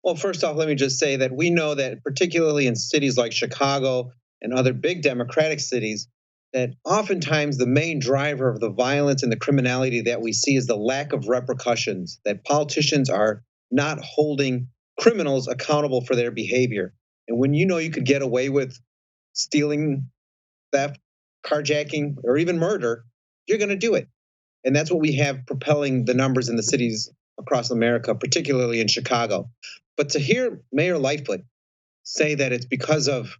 Well, first off, let me just say that we know that, particularly in cities like Chicago and other big democratic cities, that oftentimes the main driver of the violence and the criminality that we see is the lack of repercussions, that politicians are not holding criminals accountable for their behavior. And when you know you could get away with stealing, theft, carjacking, or even murder, you're going to do it. And that's what we have propelling the numbers in the cities across America, particularly in Chicago. But to hear Mayor Lightfoot say that it's because of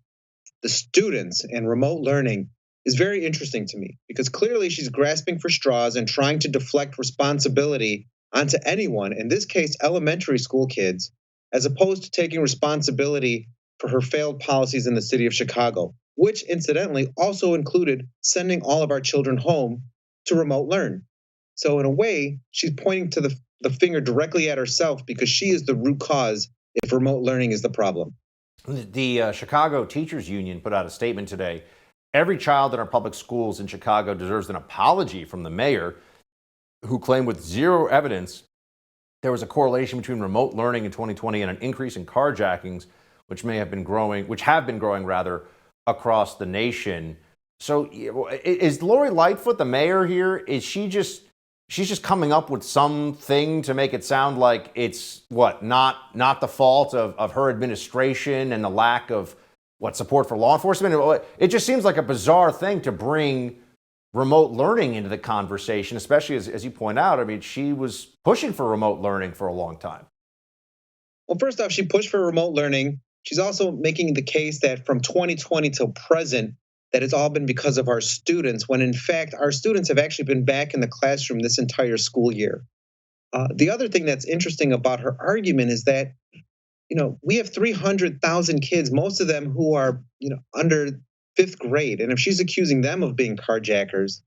the students and remote learning is very interesting to me, because clearly she's grasping for straws and trying to deflect responsibility onto anyone, in this case, elementary school kids, as opposed to taking responsibility for her failed policies in the city of Chicago, which incidentally also included sending all of our children home to remote learn. So in a way, she's pointing to the finger directly at herself, because she is the root cause if remote learning is the problem. The Chicago Teachers Union put out a statement today. Every child in our public schools in Chicago deserves an apology from the mayor, who claimed with zero evidence there was a correlation between remote learning in 2020 and an increase in carjackings, which have been growing rather across the nation. So is Lori Lightfoot, the mayor here, she's just coming up with something to make it sound like it's not the fault of her administration and the lack of support for law enforcement? It just seems like a bizarre thing to bring remote learning into the conversation, especially as you point out. I mean, she was pushing for remote learning for a long time. Well, first off, she pushed for remote learning. She's also making the case that from 2020 till present, that it's all been because of our students, when in fact, our students have actually been back in the classroom this entire school year. The other thing that's interesting about her argument is that, we have 300,000 kids, most of them who are, under fifth grade. And if she's accusing them of being carjackers,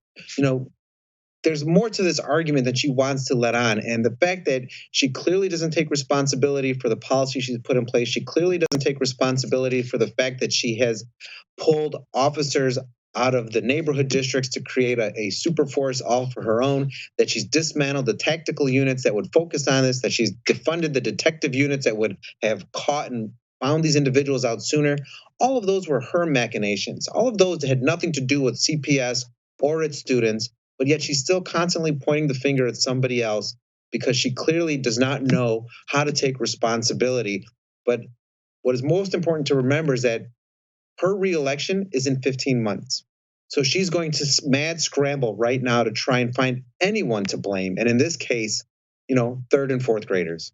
there's more to this argument that she wants to let on. And the fact that she clearly doesn't take responsibility for the policy she's put in place, she clearly doesn't take responsibility for the fact that she has pulled officers out of the neighborhood districts to create a super force all for her own, that she's dismantled the tactical units that would focus on this, that she's defunded the detective units that would have caught and found these individuals out sooner. All of those were her machinations. All of those had nothing to do with CPS or its students, but yet she's still constantly pointing the finger at somebody else, because she clearly does not know how to take responsibility. But what is most important to remember is that her reelection is in 15 months. So she's going to mad scramble right now to try and find anyone to blame. And in this case, third and fourth graders.